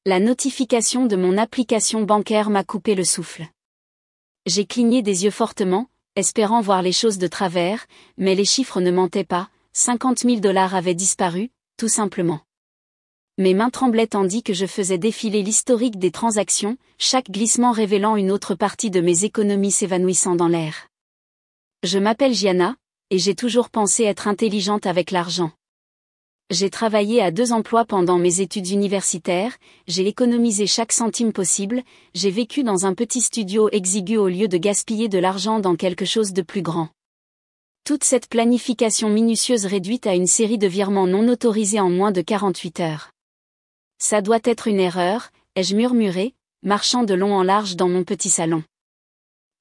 La notification de mon application bancaire m'a coupé le souffle. J'ai cligné des yeux fortement, espérant voir les choses de travers, mais les chiffres ne mentaient pas, 50 000 $ avaient disparu, tout simplement. Mes mains tremblaient tandis que je faisais défiler l'historique des transactions, chaque glissement révélant une autre partie de mes économies s'évanouissant dans l'air. Je m'appelle Gianna, et j'ai toujours pensé être intelligente avec l'argent. J'ai travaillé à 2 emplois pendant mes études universitaires, j'ai économisé chaque centime possible, j'ai vécu dans un petit studio exigu au lieu de gaspiller de l'argent dans quelque chose de plus grand. Toute cette planification minutieuse réduite à une série de virements non autorisés en moins de 48 heures. Ça doit être une erreur, ai-je murmuré, marchant de long en large dans mon petit salon.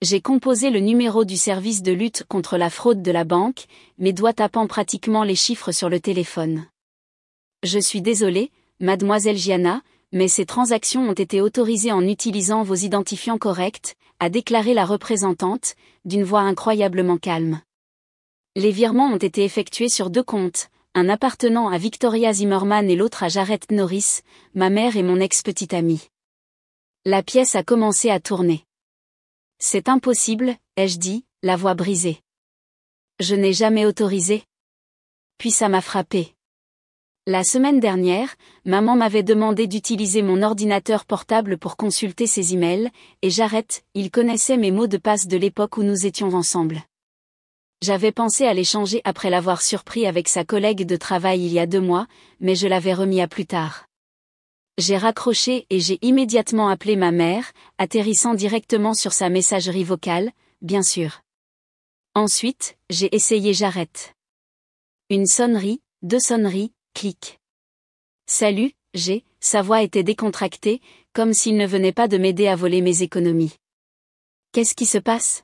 J'ai composé le numéro du service de lutte contre la fraude de la banque, mes doigts tapant pratiquement les chiffres sur le téléphone. Je suis désolé, mademoiselle Gianna, mais ces transactions ont été autorisées en utilisant vos identifiants corrects, a déclaré la représentante, d'une voix incroyablement calme. Les virements ont été effectués sur 2 comptes, un appartenant à Victoria Zimmerman et l'autre à Jarrett Norris, ma mère et mon ex-petite amie. La pièce a commencé à tourner. C'est impossible, ai-je dit, la voix brisée. Je n'ai jamais autorisé. Puis ça m'a frappé. La semaine dernière, maman m'avait demandé d'utiliser mon ordinateur portable pour consulter ses emails, et Jarrett, il connaissait mes mots de passe de l'époque où nous étions ensemble. J'avais pensé à les changer après l'avoir surpris avec sa collègue de travail il y a 2 mois, mais je l'avais remis à plus tard. J'ai raccroché et j'ai immédiatement appelé ma mère, atterrissant directement sur sa messagerie vocale, bien sûr. Ensuite, j'ai essayé Jarrett. Une sonnerie, 2 sonneries, clic. Salut, sa voix était décontractée, comme s'il ne venait pas de m'aider à voler mes économies. Qu'est-ce qui se passe?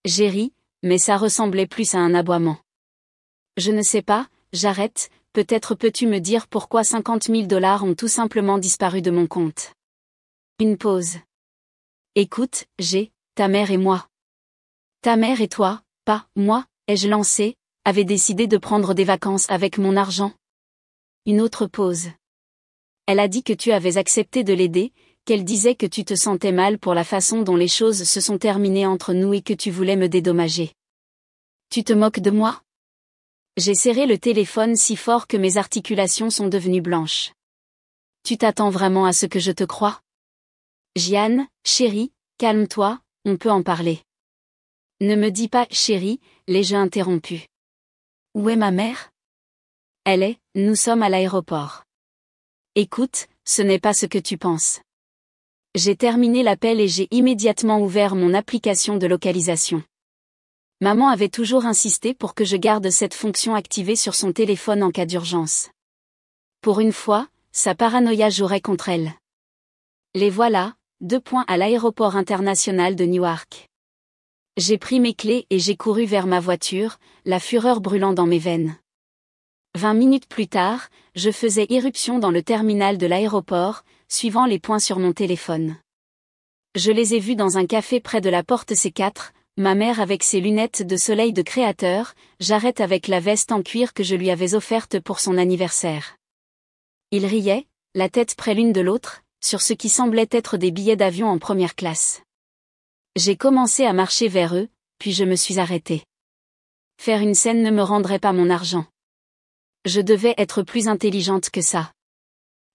J'ai ri, mais ça ressemblait plus à un aboiement. Je ne sais pas, Jarrett, peut-être peux-tu me dire pourquoi 50 000 $ ont tout simplement disparu de mon compte? Une pause. Écoute, ta mère et moi. Ta mère et toi, pas moi, ai-je lancé, avait décidé de prendre des vacances avec mon argent. Une autre pause. Elle a dit que tu avais accepté de l'aider, qu'elle disait que tu te sentais mal pour la façon dont les choses se sont terminées entre nous et que tu voulais me dédommager. Tu te moques de moi? J'ai serré le téléphone si fort que mes articulations sont devenues blanches. Tu t'attends vraiment à ce que je te croie? Gianne, chérie, calme-toi, on peut en parler. Ne me dis pas, chérie, l'ai-je interrompu. Où est ma mère? Nous sommes à l'aéroport. Écoute, ce n'est pas ce que tu penses. J'ai terminé l'appel et j'ai immédiatement ouvert mon application de localisation. Maman avait toujours insisté pour que je garde cette fonction activée sur son téléphone en cas d'urgence. Pour une fois, sa paranoïa jouerait contre elle. Les voilà, 2 points à l'aéroport international de Newark. J'ai pris mes clés et j'ai couru vers ma voiture, la fureur brûlant dans mes veines. 20 minutes plus tard, je faisais irruption dans le terminal de l'aéroport, suivant les points sur mon téléphone. Je les ai vus dans un café près de la porte C4, ma mère avec ses lunettes de soleil de créateur, Jarrett avec la veste en cuir que je lui avais offerte pour son anniversaire. Ils riaient, la tête près l'une de l'autre, sur ce qui semblait être des billets d'avion en première classe. J'ai commencé à marcher vers eux, puis je me suis arrêtée. Faire une scène ne me rendrait pas mon argent. Je devais être plus intelligente que ça.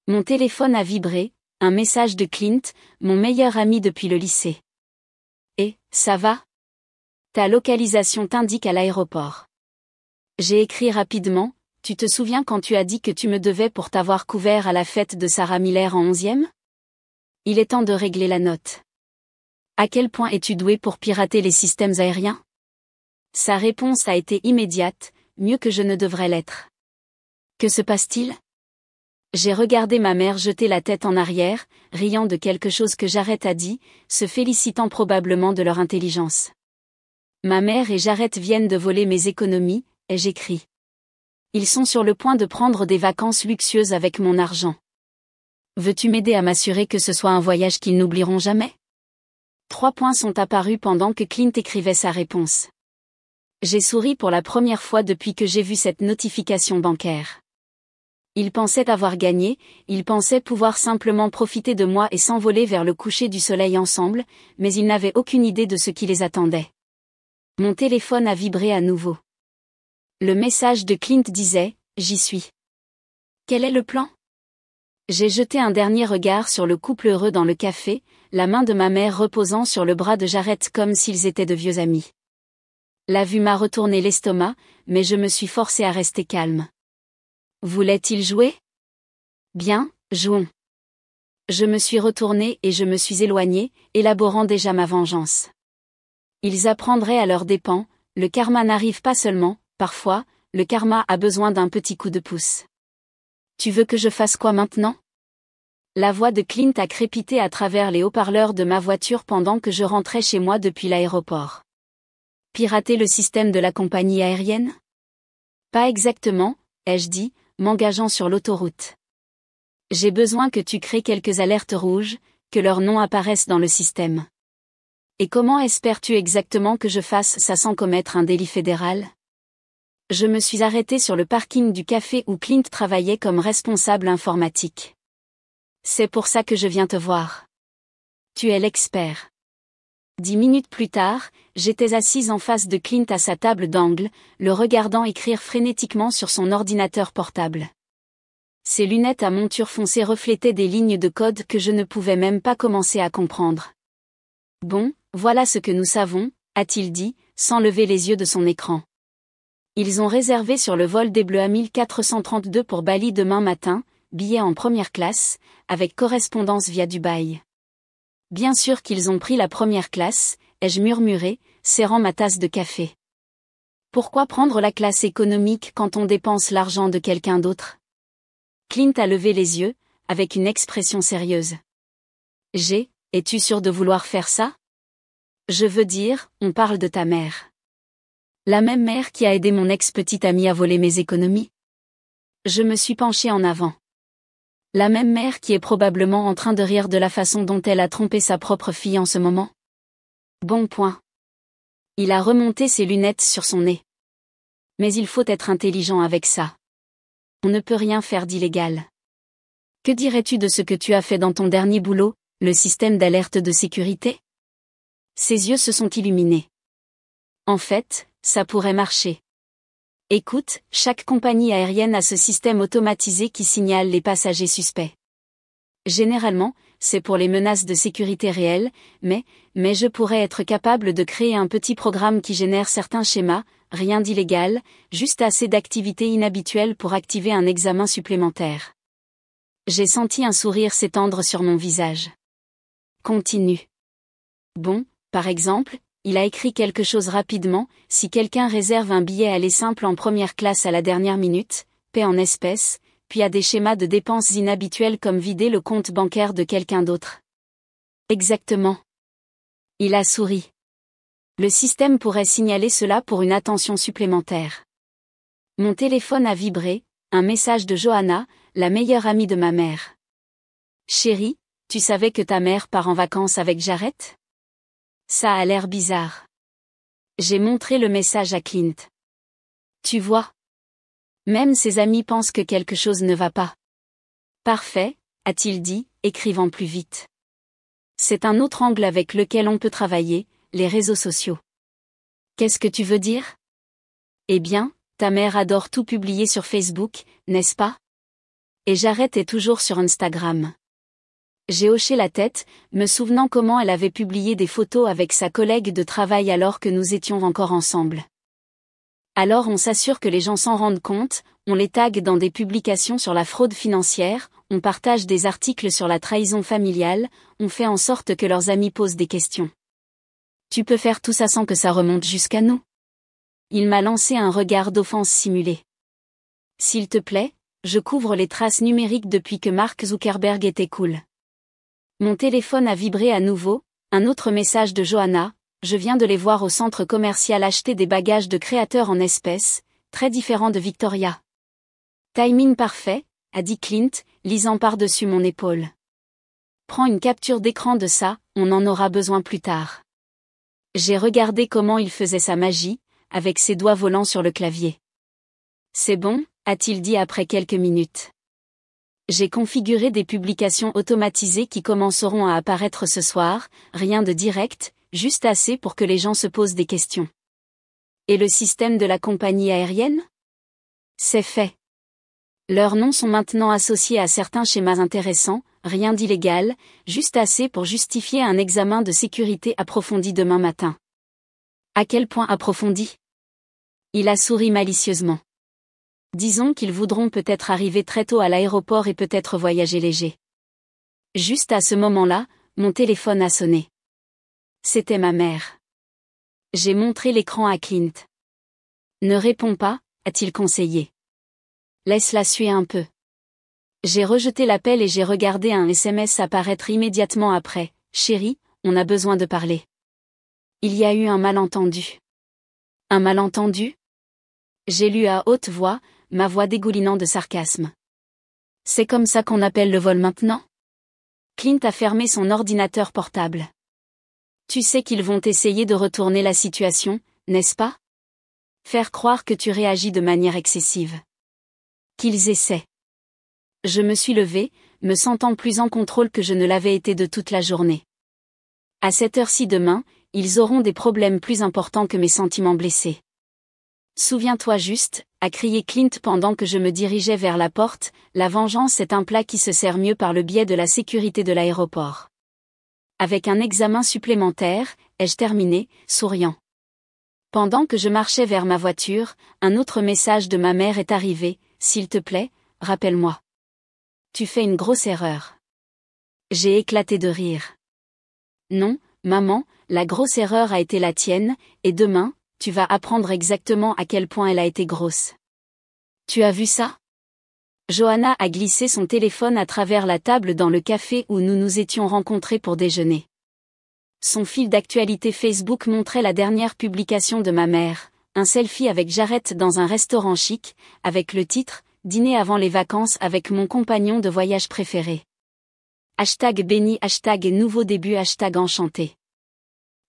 Mon téléphone a vibré, un message de Clint, mon meilleur ami depuis le lycée. Et, ça va? Ta localisation t'indique à l'aéroport. J'ai écrit rapidement, tu te souviens quand tu as dit que tu me devais pour t'avoir couvert à la fête de Sarah Miller en 11e? Il est temps de régler la note. À quel point es-tu doué pour pirater les systèmes aériens? Sa réponse a été immédiate, mieux que je ne devrais l'être. Que se passe-t-il? J'ai regardé ma mère jeter la tête en arrière, riant de quelque chose que Jarrett a dit, se félicitant probablement de leur intelligence. Ma mère et Jarrett viennent de voler mes économies, ai-je écrit. Ils sont sur le point de prendre des vacances luxueuses avec mon argent. Veux-tu m'aider à m'assurer que ce soit un voyage qu'ils n'oublieront jamais? 3 points sont apparus pendant que Clint écrivait sa réponse. J'ai souri pour la première fois depuis que j'ai vu cette notification bancaire. Il pensait avoir gagné, il pensait pouvoir simplement profiter de moi et s'envoler vers le coucher du soleil ensemble, mais il n'avait aucune idée de ce qui les attendait. Mon téléphone a vibré à nouveau. Le message de Clint disait « J'y suis ». Quel est le plan ? J'ai jeté un dernier regard sur le couple heureux dans le café, la main de ma mère reposant sur le bras de Jarrett comme s'ils étaient de vieux amis. La vue m'a retourné l'estomac, mais je me suis forcé à rester calme. Voulait-il jouer ? Bien, jouons. Je me suis retourné et je me suis éloigné, élaborant déjà ma vengeance. Ils apprendraient à leurs dépens, le karma n'arrive pas seulement, parfois, le karma a besoin d'un petit coup de pouce. Tu veux que je fasse quoi maintenant ? La voix de Clint a crépité à travers les haut-parleurs de ma voiture pendant que je rentrais chez moi depuis l'aéroport. Pirater le système de la compagnie aérienne ? Pas exactement, ai-je dit, m'engageant sur l'autoroute. J'ai besoin que tu crées quelques alertes rouges, que leurs noms apparaissent dans le système. Et comment espères-tu exactement que je fasse ça sans commettre un délit fédéral ? Je me suis arrêté sur le parking du café où Clint travaillait comme responsable informatique. C'est pour ça que je viens te voir. Tu es l'expert. 10 minutes plus tard, j'étais assise en face de Clint à sa table d'angle, le regardant écrire frénétiquement sur son ordinateur portable. Ses lunettes à monture foncée reflétaient des lignes de code que je ne pouvais même pas commencer à comprendre. Bon, voilà ce que nous savons, a-t-il dit, sans lever les yeux de son écran. Ils ont réservé sur le vol des Bleus à 1432 pour Bali demain matin, billet en première classe, avec correspondance via Dubaï. Bien sûr qu'ils ont pris la première classe, ai-je murmuré, serrant ma tasse de café. Pourquoi prendre la classe économique quand on dépense l'argent de quelqu'un d'autre ? Clint a levé les yeux, avec une expression sérieuse. Es-tu sûr de vouloir faire ça ? Je veux dire, on parle de ta mère. La même mère qui a aidé mon ex-petite amie à voler mes économies ? Je me suis penchée en avant. La même mère qui est probablement en train de rire de la façon dont elle a trompé sa propre fille en ce moment ? Bon point. Il a remonté ses lunettes sur son nez. Mais il faut être intelligent avec ça. On ne peut rien faire d'illégal. Que dirais-tu de ce que tu as fait dans ton dernier boulot, le système d'alerte de sécurité ? Ses yeux se sont illuminés. En fait, ça pourrait marcher. Écoute, chaque compagnie aérienne a ce système automatisé qui signale les passagers suspects. Généralement, c'est pour les menaces de sécurité réelles, mais je pourrais être capable de créer un petit programme qui génère certains schémas, rien d'illégal, juste assez d'activités inhabituelles pour activer un examen supplémentaire. J'ai senti un sourire s'étendre sur mon visage. Continue. Bon, par exemple, il a écrit quelque chose rapidement, si quelqu'un réserve un billet aller simple en première classe à la dernière minute, paie en espèces, puis a des schémas de dépenses inhabituels comme vider le compte bancaire de quelqu'un d'autre. Exactement. Il a souri. Le système pourrait signaler cela pour une attention supplémentaire. Mon téléphone a vibré, un message de Johanna, la meilleure amie de ma mère. Chérie, tu savais que ta mère part en vacances avec Jarrett ? Ça a l'air bizarre. J'ai montré le message à Clint. Tu vois ? Même ses amis pensent que quelque chose ne va pas. Parfait, a-t-il dit, écrivant plus vite. C'est un autre angle avec lequel on peut travailler, les réseaux sociaux. Qu'est-ce que tu veux dire ? Eh bien, ta mère adore tout publier sur Facebook, n'est-ce pas ? Et Jarrett est toujours sur Instagram. J'ai hoché la tête, me souvenant comment elle avait publié des photos avec sa collègue de travail alors que nous étions encore ensemble. Alors on s'assure que les gens s'en rendent compte, on les tague dans des publications sur la fraude financière, on partage des articles sur la trahison familiale, on fait en sorte que leurs amis posent des questions. Tu peux faire tout ça sans que ça remonte jusqu'à nous ? Il m'a lancé un regard d'offense simulé. S'il te plaît, je couvre les traces numériques depuis que Mark Zuckerberg était cool. Mon téléphone a vibré à nouveau, un autre message de Johanna, je viens de les voir au centre commercial acheter des bagages de créateurs en espèces, très différents de Victoria. Timing parfait, a dit Clint, lisant par-dessus mon épaule. Prends une capture d'écran de ça, on en aura besoin plus tard. J'ai regardé comment il faisait sa magie, avec ses doigts volants sur le clavier. C'est bon, a-t-il dit après quelques minutes. J'ai configuré des publications automatisées qui commenceront à apparaître ce soir, rien de direct, juste assez pour que les gens se posent des questions. Et le système de la compagnie aérienne? C'est fait. Leurs noms sont maintenant associés à certains schémas intéressants, rien d'illégal, juste assez pour justifier un examen de sécurité approfondi demain matin. À quel point approfondi? Il a souri malicieusement. Disons qu'ils voudront peut-être arriver très tôt à l'aéroport et peut-être voyager léger. Juste à ce moment-là, mon téléphone a sonné. C'était ma mère. J'ai montré l'écran à Clint. Ne réponds pas, a-t-il conseillé. Laisse-la suer un peu. J'ai rejeté l'appel et j'ai regardé un SMS apparaître immédiatement après. Chérie, on a besoin de parler. Il y a eu un malentendu. Un malentendu? J'ai lu à haute voix, ma voix dégoulinant de sarcasme. C'est comme ça qu'on appelle le vol maintenant? Clint a fermé son ordinateur portable. Tu sais qu'ils vont essayer de retourner la situation, n'est-ce pas? Faire croire que tu réagis de manière excessive. Qu'ils essaient. Je me suis levée, me sentant plus en contrôle que je ne l'avais été de toute la journée. À cette heure-ci demain, ils auront des problèmes plus importants que mes sentiments blessés. Souviens-toi juste, a crié Clint pendant que je me dirigeais vers la porte, la vengeance est un plat qui se sert mieux par le biais de la sécurité de l'aéroport. Avec un examen supplémentaire, ai-je terminé, souriant. Pendant que je marchais vers ma voiture, un autre message de ma mère est arrivé, s'il te plaît, rappelle-moi. Tu fais une grosse erreur. J'ai éclaté de rire. Non, maman, la grosse erreur a été la tienne, et demain, tu vas apprendre exactement à quel point elle a été grosse. Tu as vu ça? Johanna a glissé son téléphone à travers la table dans le café où nous nous étions rencontrés pour déjeuner. Son fil d'actualité Facebook montrait la dernière publication de ma mère, un selfie avec Jarrett dans un restaurant chic, avec le titre « Dîner avant les vacances avec mon compagnon de voyage préféré ». #béni, #nouveau début, #enchanté.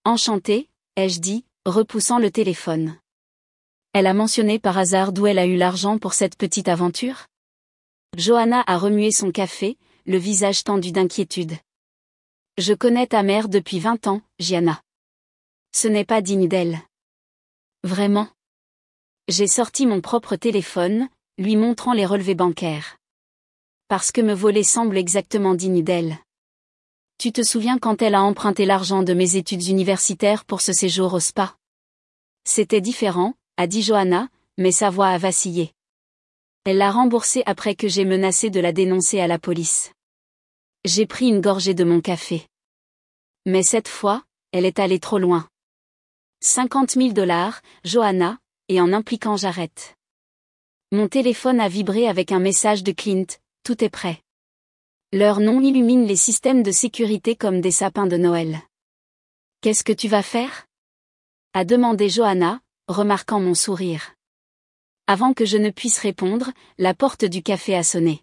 Enchanté, ai-je dit, repoussant le téléphone. Elle a mentionné par hasard d'où elle a eu l'argent pour cette petite aventure? Johanna a remué son café, le visage tendu d'inquiétude. Je connais ta mère depuis 20 ans, Gianna. Ce n'est pas digne d'elle. Vraiment? J'ai sorti mon propre téléphone, lui montrant les relevés bancaires. Parce que me voler semble exactement digne d'elle. Tu te souviens quand elle a emprunté l'argent de mes études universitaires pour ce séjour au spa? C'était différent, a dit Johanna, mais sa voix a vacillé. Elle l'a remboursé après que j'ai menacé de la dénoncer à la police. J'ai pris une gorgée de mon café. Mais cette fois, elle est allée trop loin. 50 000 $, Johanna, et en impliquant Jarrett. Mon téléphone a vibré avec un message de Clint, tout est prêt. Leur nom illumine les systèmes de sécurité comme des sapins de Noël. Qu'est-ce que tu vas faire? A demandé Johanna, remarquant mon sourire. Avant que je ne puisse répondre, la porte du café a sonné.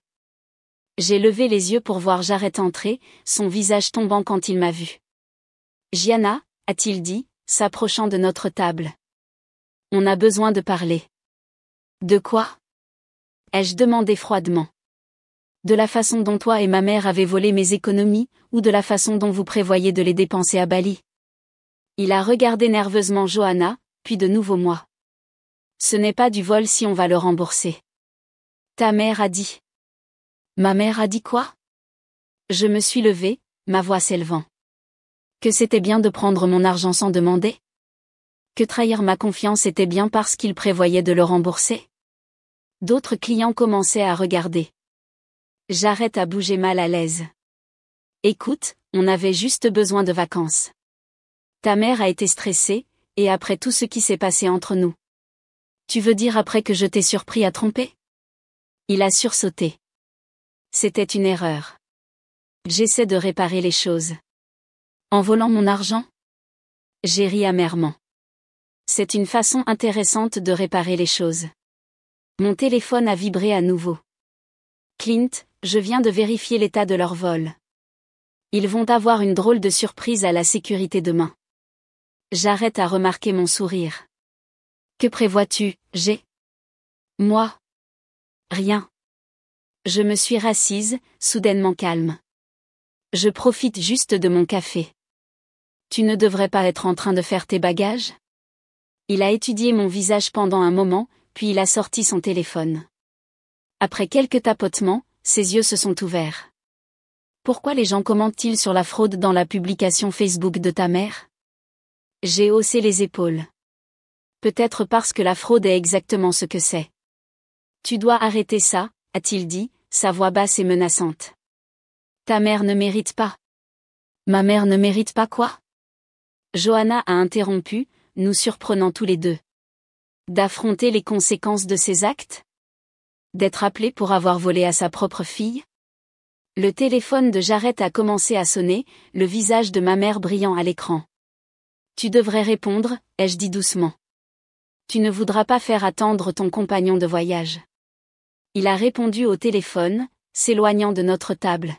J'ai levé les yeux pour voir Jarrett entrer, son visage tombant quand il m'a vu. Gianna, a-t-il dit, s'approchant de notre table. On a besoin de parler. De quoi? Ai-je demandé froidement. De la façon dont toi et ma mère avez volé mes économies, ou de la façon dont vous prévoyez de les dépenser à Bali? Il a regardé nerveusement Johanna, puis de nouveau moi. Ce n'est pas du vol si on va le rembourser. Ta mère a dit. Ma mère a dit quoi? Je me suis levée, ma voix s'élevant. Que c'était bien de prendre mon argent sans demander? Que trahir ma confiance était bien parce qu'il prévoyait de le rembourser? D'autres clients commençaient à regarder. Jarrett a bougé mal à l'aise. Écoute, on avait juste besoin de vacances. Ta mère a été stressée, et après tout ce qui s'est passé entre nous. Tu veux dire après que je t'ai surpris à tromper? Il a sursauté. C'était une erreur. J'essaie de réparer les choses. En volant mon argent? J'ai ri amèrement. C'est une façon intéressante de réparer les choses. Mon téléphone a vibré à nouveau. Clint, je viens de vérifier l'état de leur vol. Ils vont avoir une drôle de surprise à la sécurité demain. J'arrête à remarquer mon sourire. Que prévois-tu, G? Moi? Rien. Je me suis rassise, soudainement calme. Je profite juste de mon café. Tu ne devrais pas être en train de faire tes bagages? Il a étudié mon visage pendant un moment, puis il a sorti son téléphone. Après quelques tapotements, ses yeux se sont ouverts. Pourquoi les gens commentent-ils sur la fraude dans la publication Facebook de ta mère? J'ai haussé les épaules. Peut-être parce que la fraude est exactement ce que c'est. Tu dois arrêter ça, a-t-il dit, sa voix basse et menaçante. Ta mère ne mérite pas. Ma mère ne mérite pas quoi? Johanna a interrompu, nous surprenant tous les deux. D'affronter les conséquences de ses actes? D'être appelé pour avoir volé à sa propre fille? Le téléphone de Jarrett a commencé à sonner, le visage de ma mère brillant à l'écran. Tu devrais répondre, ai-je dit doucement. Tu ne voudras pas faire attendre ton compagnon de voyage. Il a répondu au téléphone, s'éloignant de notre table.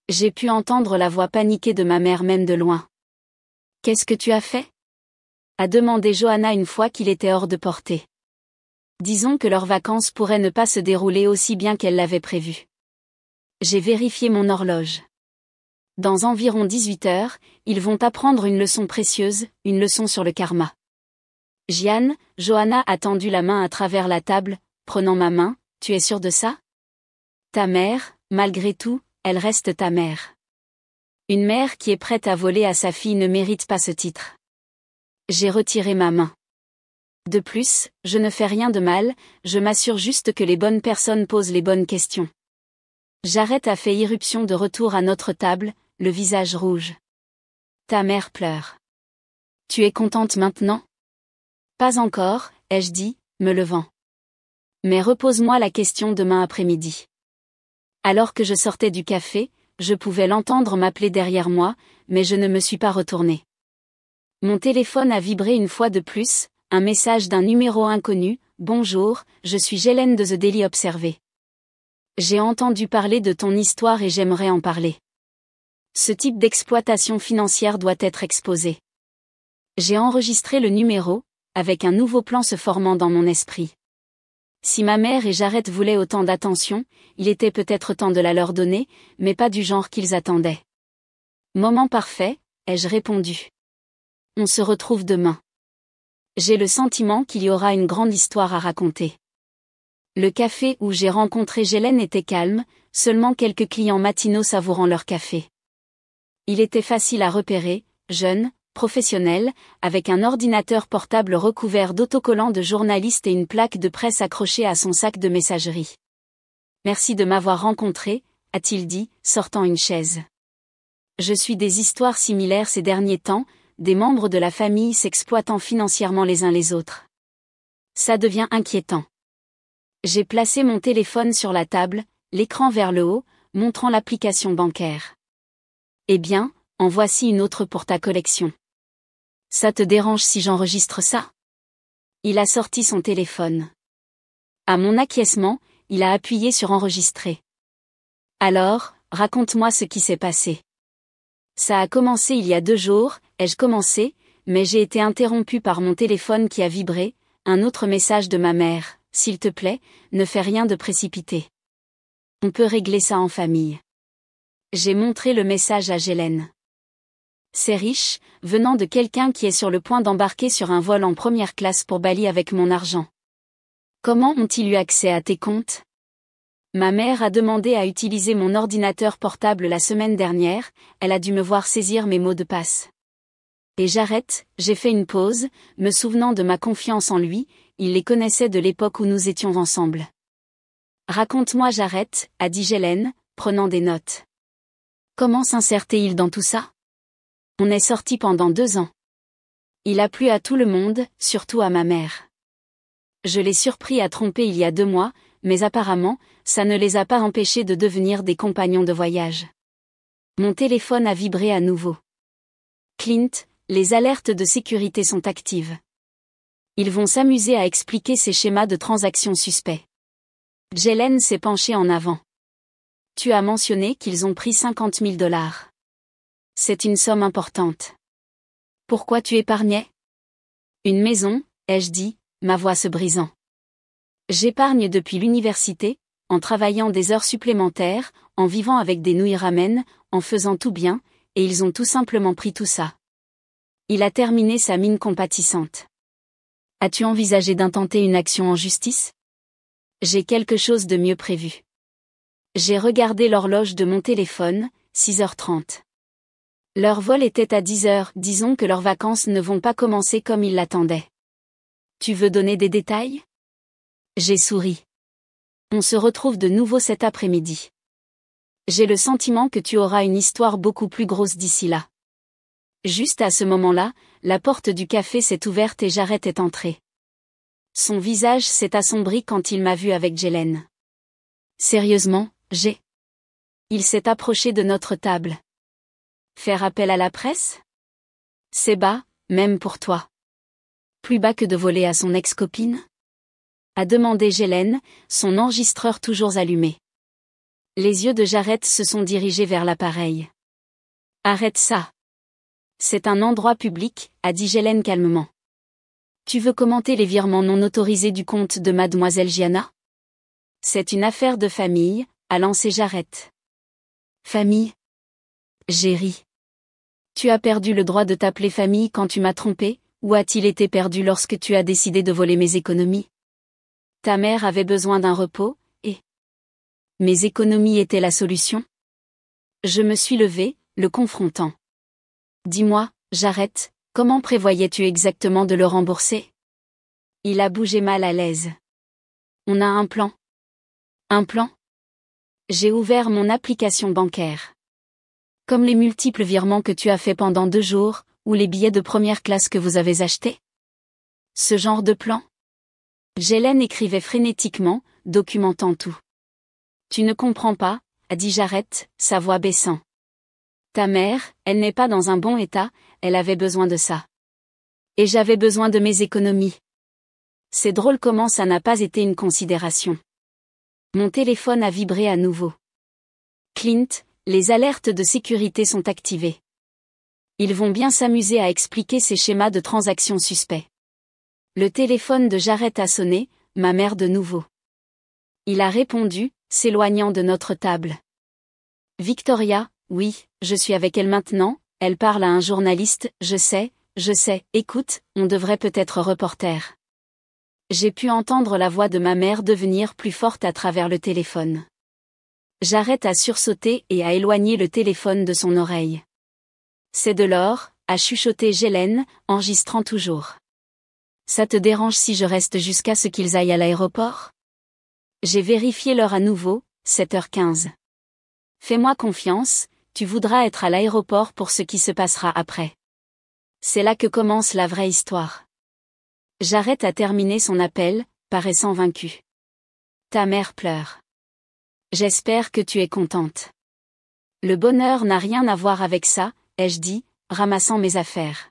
J'ai pu entendre la voix paniquée de ma mère même de loin. Qu'est-ce que tu as fait? A demandé Johanna une fois qu'il était hors de portée. Disons que leurs vacances pourraient ne pas se dérouler aussi bien qu'elle l'avait prévu. J'ai vérifié mon horloge. Dans environ 18 heures, ils vont apprendre une leçon précieuse, une leçon sur le karma. Jeanne, Johanna a tendu la main à travers la table, prenant ma main, tu es sûre de ça? Ta mère, malgré tout, elle reste ta mère. Une mère qui est prête à voler à sa fille ne mérite pas ce titre. J'ai retiré ma main. De plus, je ne fais rien de mal, je m'assure juste que les bonnes personnes posent les bonnes questions. Jarrett a fait irruption de retour à notre table, le visage rouge. Ta mère pleure. Tu es contente maintenant? Pas encore, ai-je dit, me levant. Mais repose-moi la question demain après-midi. Alors que je sortais du café, je pouvais l'entendre m'appeler derrière moi, mais je ne me suis pas retournée. Mon téléphone a vibré une fois de plus, un message d'un numéro inconnu, bonjour, je suis Gélène de The Daily Observer. J'ai entendu parler de ton histoire et j'aimerais en parler. Ce type d'exploitation financière doit être exposé. J'ai enregistré le numéro, avec un nouveau plan se formant dans mon esprit. Si ma mère et Jarrett voulaient autant d'attention, il était peut-être temps de la leur donner, mais pas du genre qu'ils attendaient. Moment parfait, ai-je répondu. On se retrouve demain. J'ai le sentiment qu'il y aura une grande histoire à raconter. Le café où j'ai rencontré Gélène était calme, seulement quelques clients matinaux savourant leur café. Il était facile à repérer, jeune, professionnel, avec un ordinateur portable recouvert d'autocollants de journalistes et une plaque de presse accrochée à son sac de messagerie. Merci de m'avoir rencontré, a-t-il dit, sortant une chaise. Je suis des histoires similaires ces derniers temps, des membres de la famille s'exploitant financièrement les uns les autres. Ça devient inquiétant. J'ai placé mon téléphone sur la table, l'écran vers le haut, montrant l'application bancaire. Eh bien, en voici une autre pour ta collection. Ça te dérange si j'enregistre ça? Il a sorti son téléphone. À mon acquiescement, il a appuyé sur enregistrer. Alors, raconte-moi ce qui s'est passé. Ça a commencé il y a 2 jours, ai-je commencé, mais j'ai été interrompu par mon téléphone qui a vibré, un autre message de ma mère. S'il te plaît, ne fais rien de précipité. On peut régler ça en famille. J'ai montré le message à Gélène. C'est riche, venant de quelqu'un qui est sur le point d'embarquer sur un vol en première classe pour Bali avec mon argent. Comment ont-ils eu accès à tes comptes? Ma mère a demandé à utiliser mon ordinateur portable la semaine dernière, elle a dû me voir saisir mes mots de passe. Et Jarrett, j'ai fait une pause, me souvenant de ma confiance en lui, il les connaissait de l'époque où nous étions ensemble. Raconte-moi Jarrett, a dit Gélène, prenant des notes. Comment s'insère-t-il dans tout ça? On est sortis pendant 2 ans. Il a plu à tout le monde, surtout à ma mère. Je l'ai surpris à tromper il y a 2 mois, mais apparemment, ça ne les a pas empêchés de devenir des compagnons de voyage. Mon téléphone a vibré à nouveau. Clint, les alertes de sécurité sont actives. Ils vont s'amuser à expliquer ces schémas de transactions suspects. Gélène s'est penchée en avant. Tu as mentionné qu'ils ont pris $50 000. C'est une somme importante. Pourquoi tu épargnais? Une maison, ai-je dit, ma voix se brisant. J'épargne depuis l'université, en travaillant des heures supplémentaires, en vivant avec des nouilles ramen, en faisant tout bien, et ils ont tout simplement pris tout ça. Il a terminé sa mine compatissante. As-tu envisagé d'intenter une action en justice? J'ai quelque chose de mieux prévu. J'ai regardé l'horloge de mon téléphone, 6h30. Leur vol était à 10h, disons que leurs vacances ne vont pas commencer comme ils l'attendaient. Tu veux donner des détails? J'ai souri. On se retrouve de nouveau cet après-midi. J'ai le sentiment que tu auras une histoire beaucoup plus grosse d'ici là. Juste à ce moment-là, la porte du café s'est ouverte et Jared est entré. Son visage s'est assombri quand il m'a vu avec Jelen. Sérieusement, j'ai. Il s'est approché de notre table. Faire appel à la presse? C'est bas, même pour toi. Plus bas que de voler à son ex-copine? A demandé Jelen, son enregistreur toujours allumé. Les yeux de Jared se sont dirigés vers l'appareil. Arrête ça. C'est un endroit public, a dit Jelen calmement. Tu veux commenter les virements non autorisés du compte de mademoiselle Gianna? C'est une affaire de famille, a lancé Jared. Famille? J'ai ri. Tu as perdu le droit de t'appeler famille quand tu m'as trompé, ou a-t-il été perdu lorsque tu as décidé de voler mes économies? Ta mère avait besoin d'un repos, et mes économies étaient la solution? Je me suis levé, le confrontant. Dis-moi, Jared, comment prévoyais-tu exactement de le rembourser? Il a bougé mal à l'aise. On a un plan. Un plan? J'ai ouvert mon application bancaire. Comme les multiples virements que tu as fait pendant 2 jours, ou les billets de première classe que vous avez achetés? Ce genre de plan? Jelen écrivait frénétiquement, documentant tout. Tu ne comprends pas, a dit Jared, sa voix baissant. Ta mère, elle n'est pas dans un bon état, elle avait besoin de ça. Et j'avais besoin de mes économies. C'est drôle comment ça n'a pas été une considération. Mon téléphone a vibré à nouveau. Clint, les alertes de sécurité sont activées. Ils vont bien s'amuser à expliquer ces schémas de transactions suspects. Le téléphone de Jared a sonné, ma mère de nouveau. Il a répondu, s'éloignant de notre table. Victoria, oui, je suis avec elle maintenant, elle parle à un journaliste, je sais, écoute, on devrait peut-être reporter. J'ai pu entendre la voix de ma mère devenir plus forte à travers le téléphone. Jared a sursauté et a éloigné le téléphone de son oreille. C'est de l'or, a chuchoté Jelen, enregistrant toujours. Ça te dérange si je reste jusqu'à ce qu'ils aillent à l'aéroport? J'ai vérifié l'heure à nouveau, 7h15. Fais-moi confiance, tu voudras être à l'aéroport pour ce qui se passera après. C'est là que commence la vraie histoire. Jared a terminé son appel, paraissant vaincu. Ta mère pleure. J'espère que tu es contente. Le bonheur n'a rien à voir avec ça, ai-je dit, ramassant mes affaires.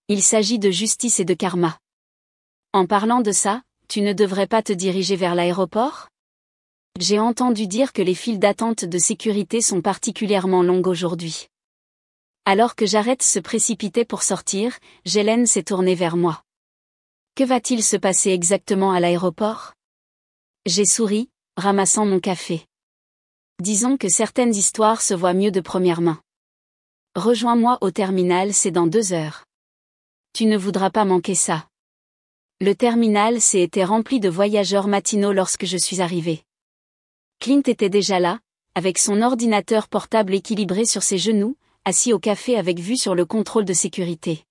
Il s'agit de justice et de karma. En parlant de ça, tu ne devrais pas te diriger vers l'aéroport? J'ai entendu dire que les files d'attente de sécurité sont particulièrement longues aujourd'hui. Alors que Jared se précipitait pour sortir, Jelen s'est tournée vers moi. Que va-t-il se passer exactement à l'aéroport? J'ai souri, ramassant mon café. Disons que certaines histoires se voient mieux de première main. Rejoins-moi au terminal, c'est dans 2 heures. Tu ne voudras pas manquer ça. Le terminal était rempli de voyageurs matinaux lorsque je suis arrivé. Clint était déjà là, avec son ordinateur portable équilibré sur ses genoux, assis au café avec vue sur le contrôle de sécurité.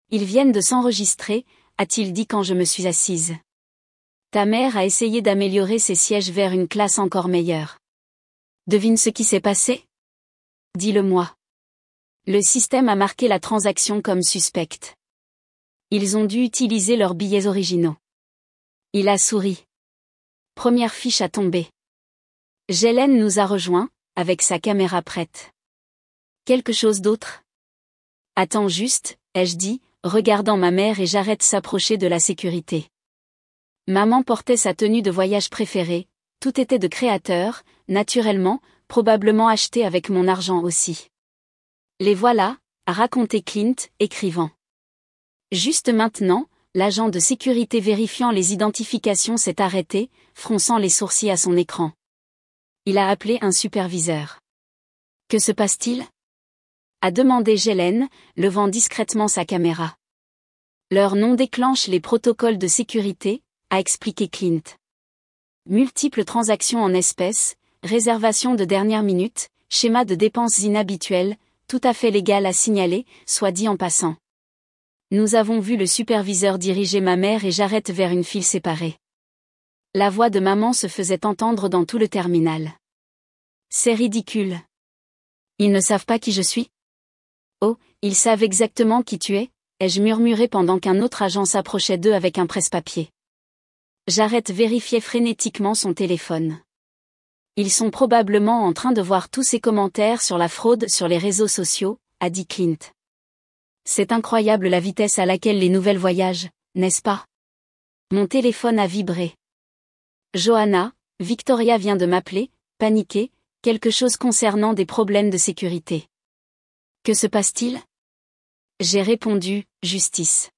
Ils viennent de s'enregistrer, a-t-il dit quand je me suis assise. Ta mère a essayé d'améliorer ses sièges vers une classe encore meilleure. Devine ce qui s'est passé? Dis-le-moi. Le système a marqué la transaction comme suspecte. Ils ont dû utiliser leurs billets originaux. Il a souri. Première fiche à tomber. Jelen nous a rejoints, avec sa caméra prête. Quelque chose d'autre? Attends juste, ai-je dit, regardant ma mère et Jared s'approcher de la sécurité. Maman portait sa tenue de voyage préférée, tout était de créateur, naturellement, probablement acheté avec mon argent aussi. Les voilà, a raconté Clint, écrivant. Juste maintenant, l'agent de sécurité vérifiant les identifications s'est arrêté, fronçant les sourcils à son écran. Il a appelé un superviseur. Que se passe-t-il ? A demandé Jelen, levant discrètement sa caméra. Leur nom déclenche les protocoles de sécurité, a expliqué Clint. Multiples transactions en espèces, réservations de dernière minute, schéma de dépenses inhabituels, tout à fait légal à signaler, soit dit en passant. Nous avons vu le superviseur diriger ma mère et Jarrett vers une file séparée. La voix de maman se faisait entendre dans tout le terminal. C'est ridicule. Ils ne savent pas qui je suis ? Oh, ils savent exactement qui tu es, ai-je murmuré pendant qu'un autre agent s'approchait d'eux avec un presse-papier. Jarrett vérifiait frénétiquement son téléphone. Ils sont probablement en train de voir tous ces commentaires sur la fraude sur les réseaux sociaux, a dit Clint. C'est incroyable la vitesse à laquelle les nouvelles voyagent, n'est-ce pas ? Mon téléphone a vibré. Johanna, Victoria vient de m'appeler, paniquée, quelque chose concernant des problèmes de sécurité. Que se passe-t-il ? J'ai répondu, justice.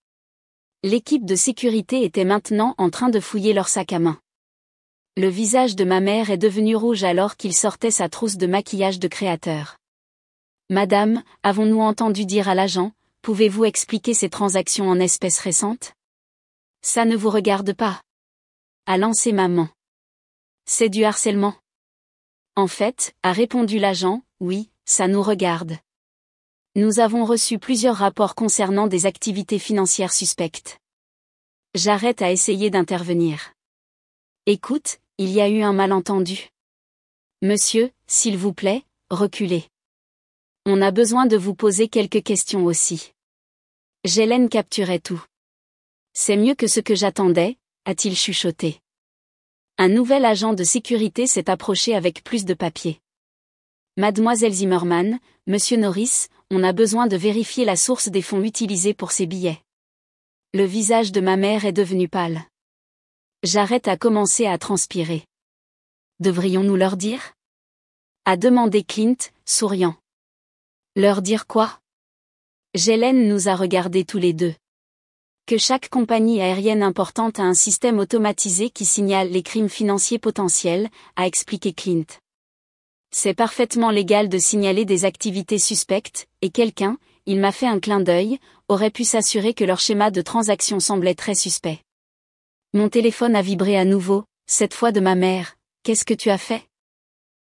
L'équipe de sécurité était maintenant en train de fouiller leur sac à main. Le visage de ma mère est devenu rouge alors qu'il sortait sa trousse de maquillage de créateur. Madame, avons-nous entendu dire à l'agent, pouvez-vous expliquer ces transactions en espèces récentes ? Ça ne vous regarde pas. A lancé maman. C'est du harcèlement. En fait, a répondu l'agent, oui, ça nous regarde. Nous avons reçu plusieurs rapports concernant des activités financières suspectes. Jarrett a essayé d'intervenir. Écoute, il y a eu un malentendu. Monsieur, s'il vous plaît, reculez. On a besoin de vous poser quelques questions aussi. Jelen capturait tout. C'est mieux que ce que j'attendais, a-t-il chuchoté. Un nouvel agent de sécurité s'est approché avec plus de papier. Mademoiselle Zimmerman, Monsieur Norris, on a besoin de vérifier la source des fonds utilisés pour ces billets. Le visage de ma mère est devenu pâle. Jarrett a commencé à transpirer. Devrions-nous leur dire ? A demandé Clint, souriant. Leur dire quoi ? Jelen nous a regardés tous les deux. Que chaque compagnie aérienne importante a un système automatisé qui signale les crimes financiers potentiels, a expliqué Clint. C'est parfaitement légal de signaler des activités suspectes, et quelqu'un, il m'a fait un clin d'œil, aurait pu s'assurer que leur schéma de transaction semblait très suspect. Mon téléphone a vibré à nouveau, cette fois de ma mère. Qu'est-ce que tu as fait ?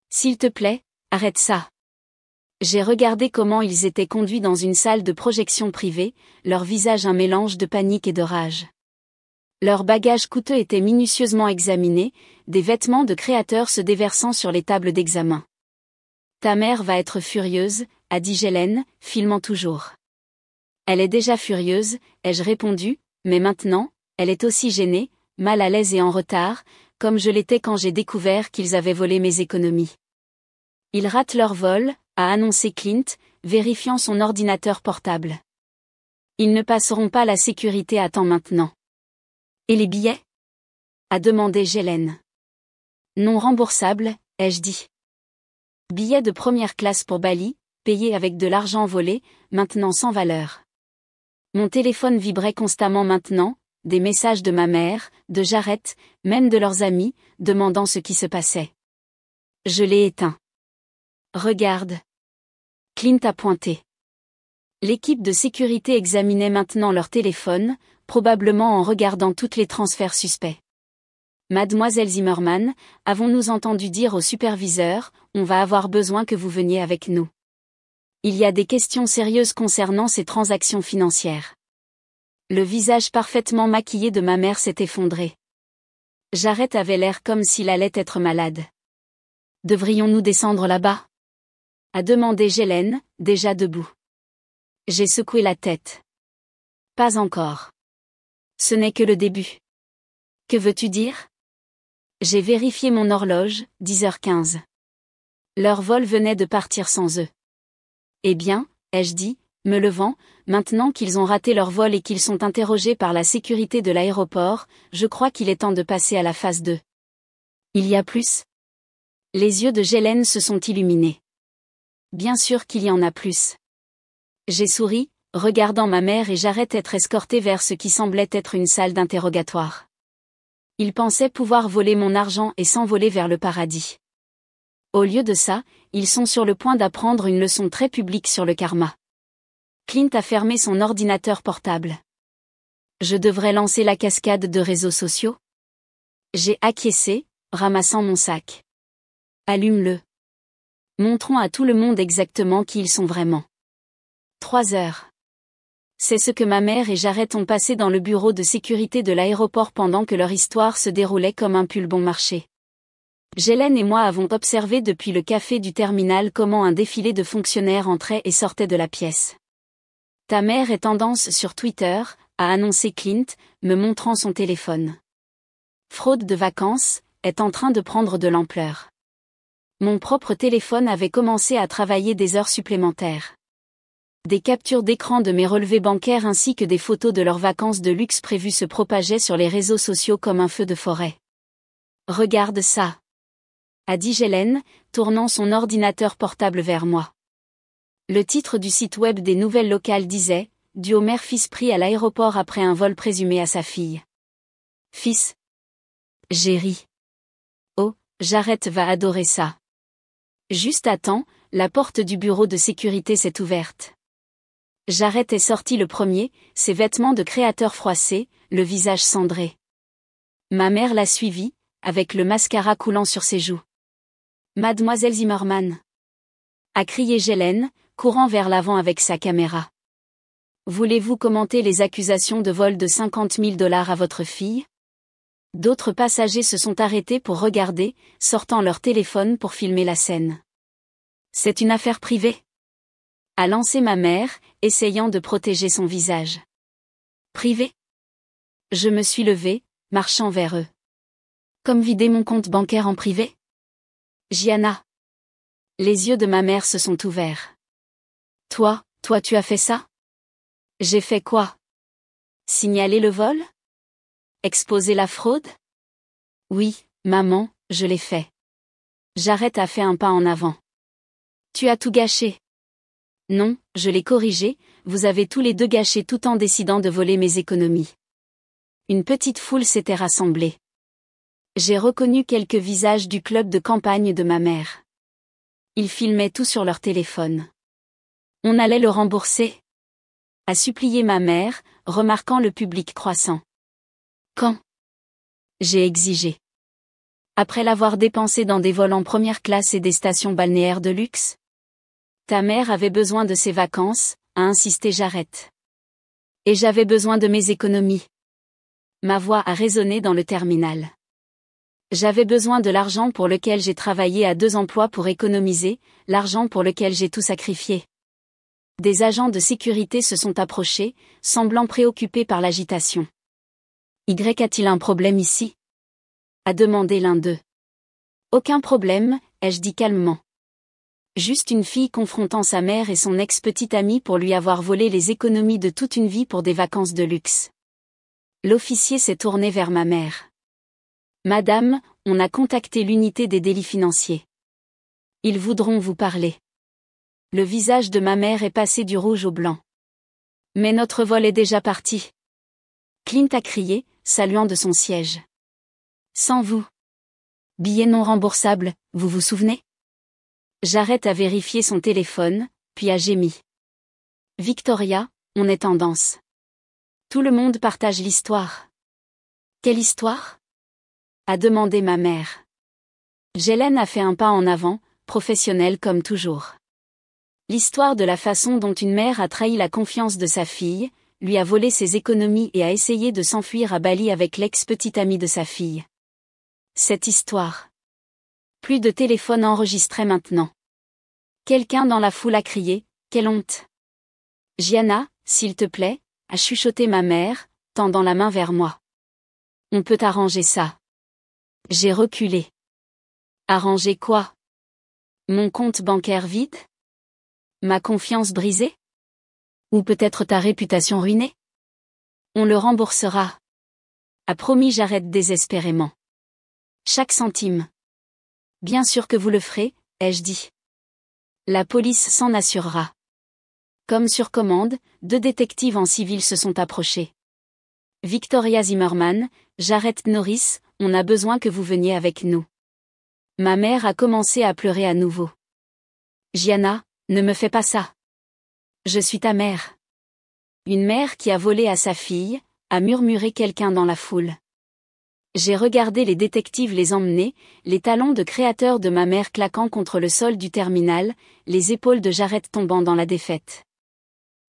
S'il te plaît, arrête ça. J'ai regardé comment ils étaient conduits dans une salle de projection privée, leur visage un mélange de panique et de rage. Leurs bagages coûteux étaient minutieusement examinés, des vêtements de créateurs se déversant sur les tables d'examen. Ta mère va être furieuse, a dit Jelen, filmant toujours. Elle est déjà furieuse, ai-je répondu, mais maintenant, elle est aussi gênée, mal à l'aise et en retard, comme je l'étais quand j'ai découvert qu'ils avaient volé mes économies. Ils ratent leur vol, a annoncé Clint, vérifiant son ordinateur portable. Ils ne passeront pas la sécurité à temps maintenant. Et les billets ? A demandé Jelen. Non remboursables, ai-je dit. Billets de première classe pour Bali, payés avec de l'argent volé, maintenant sans valeur. Mon téléphone vibrait constamment maintenant, des messages de ma mère, de Jarrett, même de leurs amis, demandant ce qui se passait. Je l'ai éteint. Regarde. Clint a pointé. L'équipe de sécurité examinait maintenant leur téléphone, probablement en regardant tous les transferts suspects. Mademoiselle Zimmerman, avons-nous entendu dire au superviseur, on va avoir besoin que vous veniez avec nous. Il y a des questions sérieuses concernant ces transactions financières. Le visage parfaitement maquillé de ma mère s'est effondré. Jarrett avait l'air comme s'il allait être malade. Devrions-nous descendre là-bas ? A demandé Jelen, déjà debout. J'ai secoué la tête. Pas encore. Ce n'est que le début. Que veux-tu dire ? J'ai vérifié mon horloge, 10h15. Leur vol venait de partir sans eux. Eh bien, ai-je dit, me levant, maintenant qu'ils ont raté leur vol et qu'ils sont interrogés par la sécurité de l'aéroport, je crois qu'il est temps de passer à la phase 2. Il y a plus ? Les yeux de Jelen se sont illuminés. Bien sûr qu'il y en a plus. J'ai souri, regardant ma mère et Jarrett être escortés vers ce qui semblait être une salle d'interrogatoire. Ils pensaient pouvoir voler mon argent et s'envoler vers le paradis. Au lieu de ça, ils sont sur le point d'apprendre une leçon très publique sur le karma. Clint a fermé son ordinateur portable. Je devrais lancer la cascade de réseaux sociaux? J'ai acquiescé, ramassant mon sac. Allume-le. Montrons à tout le monde exactement qui ils sont vraiment. 3 heures. C'est ce que ma mère et Jarrett ont passé dans le bureau de sécurité de l'aéroport pendant que leur histoire se déroulait comme un pull bon marché. Jelen et moi avons observé depuis le café du terminal comment un défilé de fonctionnaires entrait et sortait de la pièce. Ta mère est tendance sur Twitter, a annoncé Clint, me montrant son téléphone. Fraude de vacances, est en train de prendre de l'ampleur. Mon propre téléphone avait commencé à travailler des heures supplémentaires. Des captures d'écran de mes relevés bancaires ainsi que des photos de leurs vacances de luxe prévues se propageaient sur les réseaux sociaux comme un feu de forêt. Regarde ça, a dit Jelen, tournant son ordinateur portable vers moi. Le titre du site web des nouvelles locales disait « Duo mère-fils pris à l'aéroport après un vol présumé à sa fille ». Fils. J'ai ri. Oh, Jarrett va adorer ça. Juste à temps, la porte du bureau de sécurité s'est ouverte. Jarrett est sorti le premier, ses vêtements de créateur froissés, le visage cendré. Ma mère l'a suivi, avec le mascara coulant sur ses joues. Mademoiselle Zimmerman, a crié Jelen, courant vers l'avant avec sa caméra. Voulez-vous commenter les accusations de vol de 50 000 $ à votre fille? D'autres passagers se sont arrêtés pour regarder, sortant leur téléphone pour filmer la scène. C'est une affaire privée, a lancé ma mère, essayant de protéger son visage. Privé? Je me suis levée, marchant vers eux. Comme vider mon compte bancaire en privé? Gianna. Les yeux de ma mère se sont ouverts. Toi tu as fait ça? J'ai fait quoi? Signaler le vol? Exposer la fraude? Oui, maman, je l'ai fait. Jarrett a fait un pas en avant. Tu as tout gâché. Non, je l'ai corrigé, vous avez tous les deux gâché tout en décidant de voler mes économies. Une petite foule s'était rassemblée. J'ai reconnu quelques visages du club de campagne de ma mère. Ils filmaient tout sur leur téléphone. On allait le rembourser? A supplié ma mère, remarquant le public croissant. Quand? J'ai exigé. Après l'avoir dépensé dans des vols en première classe et des stations balnéaires de luxe? Ta mère avait besoin de ses vacances, a insisté Jarrett. Et j'avais besoin de mes économies. Ma voix a résonné dans le terminal. J'avais besoin de l'argent pour lequel j'ai travaillé à 2 emplois pour économiser, l'argent pour lequel j'ai tout sacrifié. Des agents de sécurité se sont approchés, semblant préoccupés par l'agitation. Y a-t-il un problème ici? A demandé l'un d'eux. Aucun problème, ai-je dit calmement. Juste une fille confrontant sa mère et son ex-petite amie pour lui avoir volé les économies de toute une vie pour des vacances de luxe. L'officier s'est tourné vers ma mère. Madame, on a contacté l'unité des délits financiers. Ils voudront vous parler. Le visage de ma mère est passé du rouge au blanc. Mais notre vol est déjà parti. Clint a crié, saluant de son siège. Sans vous. Billet non remboursable, vous vous souvenez? Jarrett a vérifié son téléphone, puis a gémi. Victoria, on est en danse. Tout le monde partage l'histoire. Quelle histoire? A demandé ma mère. Jelen a fait un pas en avant, professionnel comme toujours. L'histoire de la façon dont une mère a trahi la confiance de sa fille, lui a volé ses économies et a essayé de s'enfuir à Bali avec l'ex-petite amie de sa fille. Cette histoire. Plus de téléphone enregistré maintenant. Quelqu'un dans la foule a crié, quelle honte! Gianna, s'il te plaît, a chuchoté ma mère, tendant la main vers moi. On peut arranger ça. J'ai reculé. Arranger quoi? Mon compte bancaire vide? Ma confiance brisée? Ou peut-être ta réputation ruinée? On le remboursera. A promis Jarrett désespérément. Chaque centime. Bien sûr que vous le ferez, ai-je dit. La police s'en assurera. Comme sur commande, 2 détectives en civil se sont approchés. Victoria Zimmerman, Jarrett Norris, on a besoin que vous veniez avec nous. Ma mère a commencé à pleurer à nouveau. Gianna, ne me fais pas ça. Je suis ta mère. Une mère qui a volé à sa fille, a murmuré quelqu'un dans la foule. J'ai regardé les détectives les emmener, les talons de créateur de ma mère claquant contre le sol du terminal, les épaules de Jarrett tombant dans la défaite.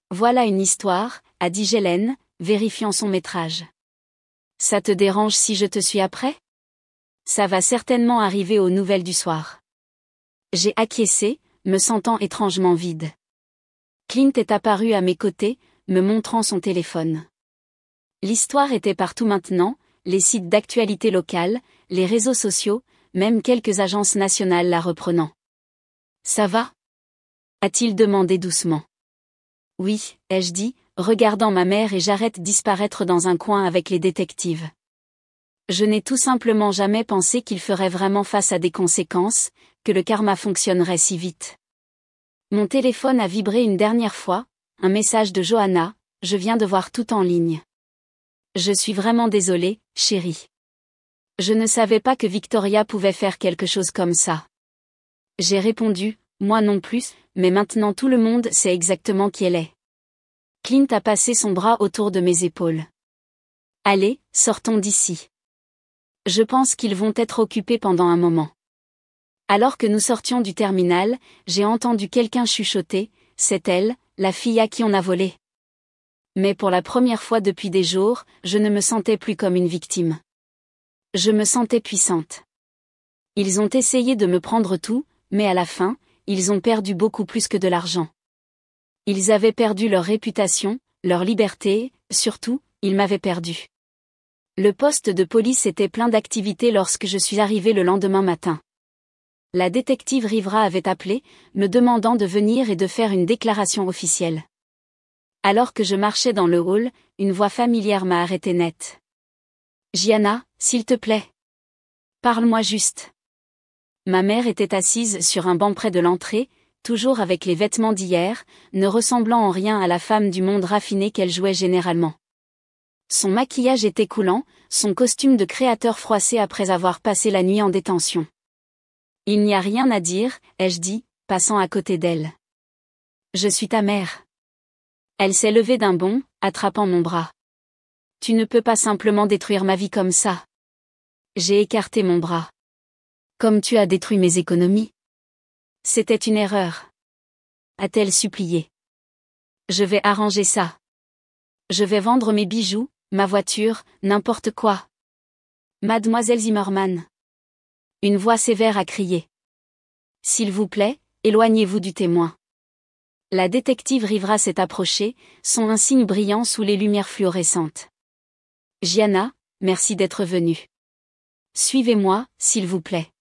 Voilà une histoire, a dit Gélène, vérifiant son métrage. Ça te dérange si je te suis après? Ça va certainement arriver aux nouvelles du soir. J'ai acquiescé, me sentant étrangement vide. Clint est apparu à mes côtés, me montrant son téléphone. L'histoire était partout maintenant, les sites d'actualité locale, les réseaux sociaux, même quelques agences nationales la reprenant. Ça va? A-t-il demandé doucement. Oui, ai-je dit, regardant ma mère et Jarrett disparaître dans un coin avec les détectives. Je n'ai tout simplement jamais pensé qu'il ferait vraiment face à des conséquences, que le karma fonctionnerait si vite. Mon téléphone a vibré une dernière fois, un message de Johanna, je viens de voir tout en ligne. Je suis vraiment désolée, chérie. Je ne savais pas que Victoria pouvait faire quelque chose comme ça. J'ai répondu, moi non plus, mais maintenant tout le monde sait exactement qui elle est. Clint a passé son bras autour de mes épaules. Allez, sortons d'ici. Je pense qu'ils vont être occupés pendant un moment. Alors que nous sortions du terminal, j'ai entendu quelqu'un chuchoter, c'est elle, la fille à qui on a volé. Mais pour la première fois depuis des jours, je ne me sentais plus comme une victime. Je me sentais puissante. Ils ont essayé de me prendre tout, mais à la fin, ils ont perdu beaucoup plus que de l'argent. Ils avaient perdu leur réputation, leur liberté, surtout, ils m'avaient perdu. Le poste de police était plein d'activités lorsque je suis arrivée le lendemain matin. La détective Rivera avait appelé, me demandant de venir et de faire une déclaration officielle. Alors que je marchais dans le hall, une voix familière m'a arrêtée net. Gianna, s'il te plaît. Parle-moi juste. Ma mère était assise sur un banc près de l'entrée, toujours avec les vêtements d'hier, ne ressemblant en rien à la femme du monde raffiné qu'elle jouait généralement. Son maquillage était coulant, son costume de créateur froissé après avoir passé la nuit en détention. Il n'y a rien à dire, ai-je dit, passant à côté d'elle. Je suis ta mère. Elle s'est levée d'un bond, attrapant mon bras. Tu ne peux pas simplement détruire ma vie comme ça. J'ai écarté mon bras. Comme tu as détruit mes économies. C'était une erreur. A-t-elle supplié. Je vais arranger ça. Je vais vendre mes bijoux, ma voiture, n'importe quoi. Mademoiselle Zimmerman. Une voix sévère a crié. S'il vous plaît, éloignez-vous du témoin. La détective Rivera s'est approchée, son insigne brillant sous les lumières fluorescentes. Gianna, merci d'être venue. Suivez-moi, s'il vous plaît.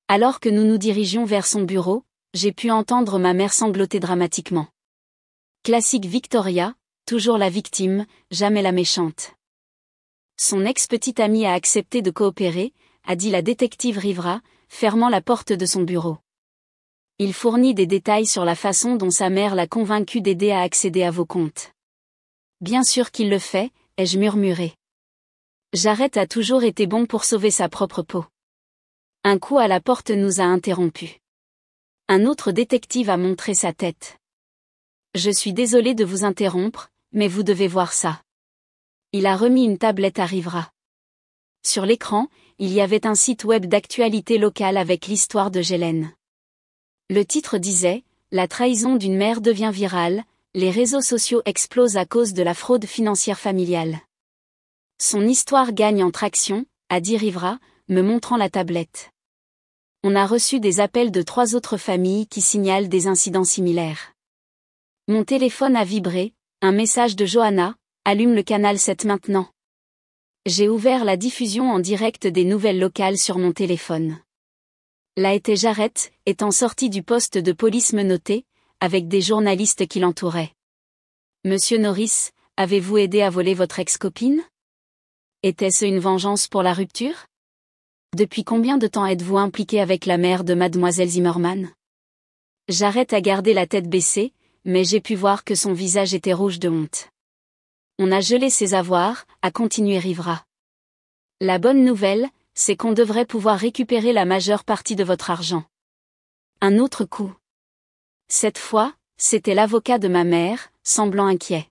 Alors que nous nous dirigions vers son bureau, j'ai pu entendre ma mère sangloter dramatiquement. Classique Victoria, toujours la victime, jamais la méchante. Son ex-petite amie a accepté de coopérer, a dit la détective Rivera, fermant la porte de son bureau. Il fournit des détails sur la façon dont sa mère l'a convaincu d'aider à accéder à vos comptes. Bien sûr qu'il le fait, ai-je murmuré. Jarrett a toujours été bon pour sauver sa propre peau. Un coup à la porte nous a interrompus. Un autre détective a montré sa tête. Je suis désolé de vous interrompre, mais vous devez voir ça. Il a remis une tablette à Rivera. Sur l'écran, il y avait un site web d'actualité locale avec l'histoire de Gélène. Le titre disait « La trahison d'une mère devient virale, les réseaux sociaux explosent à cause de la fraude financière familiale. » Son histoire gagne en traction, a dit Rivera, me montrant la tablette. On a reçu des appels de 3 autres familles qui signalent des incidents similaires. Mon téléphone a vibré, un message de Johanna, allume le canal 7 maintenant. J'ai ouvert la diffusion en direct des nouvelles locales sur mon téléphone. Là était Jarrett, étant sorti du poste de police menotté, avec des journalistes qui l'entouraient. Monsieur Norris, avez-vous aidé à voler votre ex-copine? Était-ce une vengeance pour la rupture? Depuis combien de temps êtes-vous impliqué avec la mère de Mademoiselle Zimmerman? Jarrett a gardé la tête baissée, mais j'ai pu voir que son visage était rouge de honte. On a gelé ses avoirs, a continué Rivera. La bonne nouvelle, c'est qu'on devrait pouvoir récupérer la majeure partie de votre argent. Un autre coup. Cette fois, c'était l'avocat de ma mère, semblant inquiet.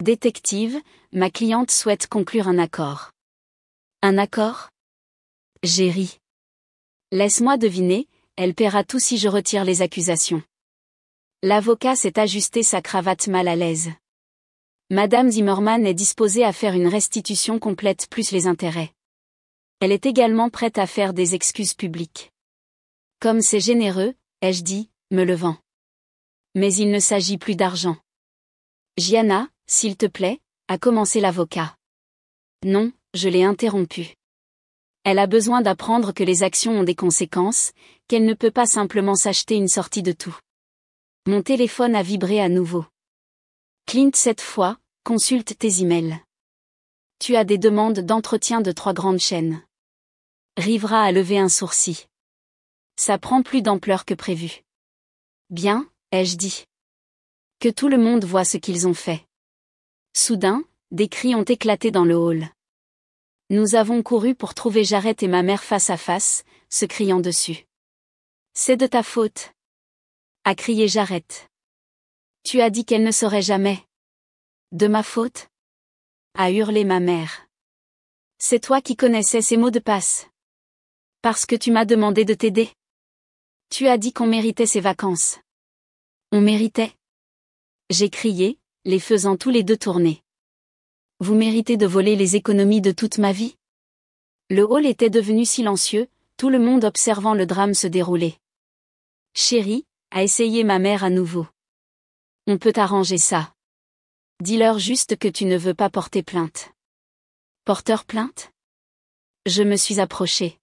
Détective, ma cliente souhaite conclure un accord. Un accord? J'ai ri. Laisse-moi deviner, elle paiera tout si je retire les accusations. L'avocat s'est ajusté sa cravate mal à l'aise. Madame Zimmerman est disposée à faire une restitution complète plus les intérêts. Elle est également prête à faire des excuses publiques. Comme c'est généreux, ai-je dit, me levant. Mais il ne s'agit plus d'argent. Gianna, s'il te plaît, a commencé l'avocat. Non, je l'ai interrompu. Elle a besoin d'apprendre que les actions ont des conséquences, qu'elle ne peut pas simplement s'acheter une sortie de tout. Mon téléphone a vibré à nouveau. Clint, cette fois, consulte tes emails. Tu as des demandes d'entretien de 3 grandes chaînes. Rivera a levé un sourcil. Ça prend plus d'ampleur que prévu. Bien, ai-je dit. Que tout le monde voit ce qu'ils ont fait. Soudain, des cris ont éclaté dans le hall. Nous avons couru pour trouver Jarrett et ma mère face à face, se criant dessus. C'est de ta faute, a crié Jarrett. Tu as dit qu'elle ne saurait jamais. De ma faute? A hurlé ma mère. C'est toi qui connaissais ces mots de passe. Parce que tu m'as demandé de t'aider. Tu as dit qu'on méritait ces vacances. On méritait? J'ai crié, les faisant tous les deux tourner. Vous méritez de voler les économies de toute ma vie? Le hall était devenu silencieux, tout le monde observant le drame se dérouler. Chérie, a essayé ma mère à nouveau. On peut arranger ça. Dis-leur juste que tu ne veux pas porter plainte. Porteur plainte? Je me suis approchée.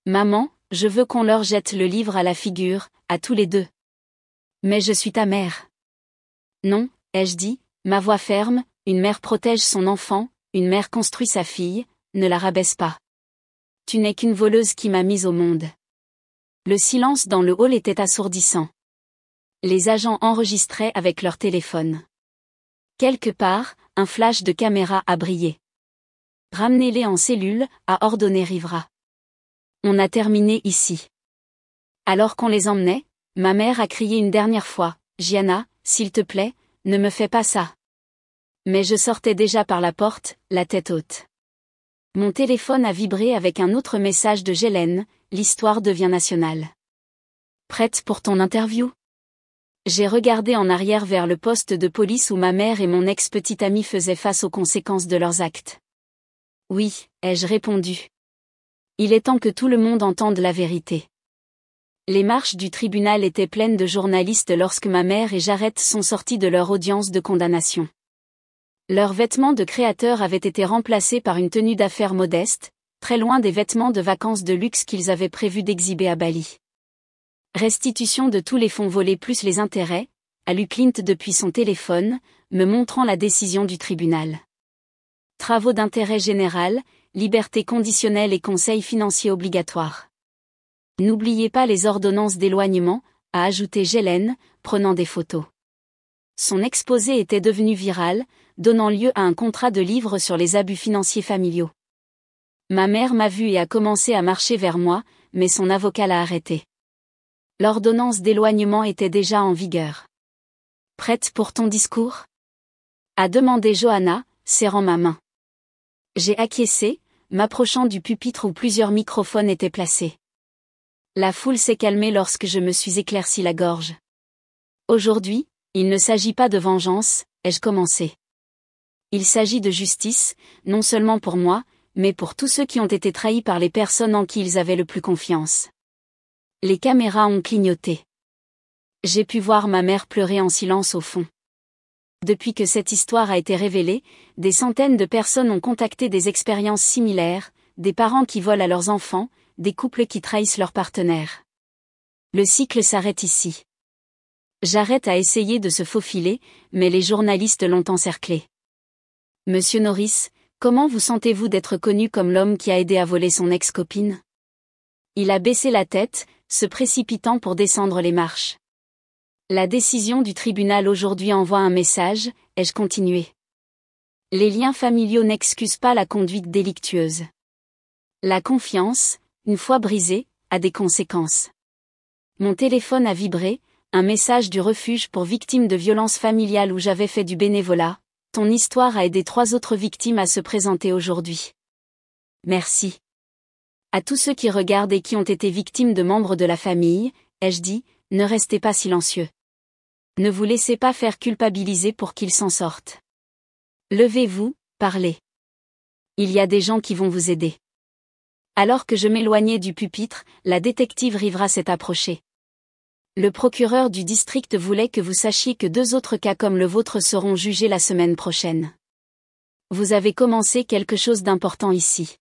Maman, je veux qu'on leur jette le livre à la figure, à tous les deux. Mais je suis ta mère. Non, ai-je dit, ma voix ferme, une mère protège son enfant, une mère construit sa fille, ne la rabaisse pas. Tu n'es qu'une voleuse qui m'a mise au monde. Le silence dans le hall était assourdissant. Les agents enregistraient avec leur téléphone. Quelque part, un flash de caméra a brillé. Ramenez-les en cellule, a ordonné Rivera. On a terminé ici. Alors qu'on les emmenait, ma mère a crié une dernière fois, Gianna, s'il te plaît, ne me fais pas ça. Mais je sortais déjà par la porte, la tête haute. Mon téléphone a vibré avec un autre message de Gélène, l'histoire devient nationale. Prête pour ton interview? J'ai regardé en arrière vers le poste de police où ma mère et mon ex-petite amie faisaient face aux conséquences de leurs actes. Oui, ai-je répondu. Il est temps que tout le monde entende la vérité. Les marches du tribunal étaient pleines de journalistes lorsque ma mère et Jarrett sont sortis de leur audience de condamnation. Leurs vêtements de créateurs avaient été remplacés par une tenue d'affaires modeste, très loin des vêtements de vacances de luxe qu'ils avaient prévu d'exhiber à Bali. Restitution de tous les fonds volés plus les intérêts, a lu Clint depuis son téléphone, me montrant la décision du tribunal. Travaux d'intérêt général, liberté conditionnelle et conseil financier obligatoire. N'oubliez pas les ordonnances d'éloignement, a ajouté Gélène, prenant des photos. Son exposé était devenu viral, donnant lieu à un contrat de livre sur les abus financiers familiaux. Ma mère m'a vu et a commencé à marcher vers moi, mais son avocat l'a arrêté. L'ordonnance d'éloignement était déjà en vigueur. Prête pour ton discours? A demandé Johanna, serrant ma main. J'ai acquiescé, m'approchant du pupitre où plusieurs microphones étaient placés. La foule s'est calmée lorsque je me suis éclairci la gorge. Aujourd'hui, il ne s'agit pas de vengeance, ai-je commencé. Il s'agit de justice, non seulement pour moi, mais pour tous ceux qui ont été trahis par les personnes en qui ils avaient le plus confiance. Les caméras ont clignoté. J'ai pu voir ma mère pleurer en silence au fond. Depuis que cette histoire a été révélée, des centaines de personnes ont contacté des expériences similaires, des parents qui volent à leurs enfants, des couples qui trahissent leurs partenaires. Le cycle s'arrête ici. Jarrett a essayé de se faufiler, mais les journalistes l'ont encerclé. Monsieur Norris, comment vous sentez-vous d'être connu comme l'homme qui a aidé à voler son ex-copine? Il a baissé la tête, se précipitant pour descendre les marches. La décision du tribunal aujourd'hui envoie un message, ai-je continué. Les liens familiaux n'excusent pas la conduite délictueuse. La confiance, une fois brisée, a des conséquences. Mon téléphone a vibré, un message du refuge pour victimes de violences familiales où j'avais fait du bénévolat. Ton histoire a aidé 3 autres victimes à se présenter aujourd'hui. Merci. À tous ceux qui regardent et qui ont été victimes de membres de la famille, ai-je dit, ne restez pas silencieux. Ne vous laissez pas faire culpabiliser pour qu'ils s'en sortent. Levez-vous, parlez. Il y a des gens qui vont vous aider. Alors que je m'éloignais du pupitre, la détective Rivera s'est approchée. Le procureur du district voulait que vous sachiez que 2 autres cas comme le vôtre seront jugés la semaine prochaine. Vous avez commencé quelque chose d'important ici.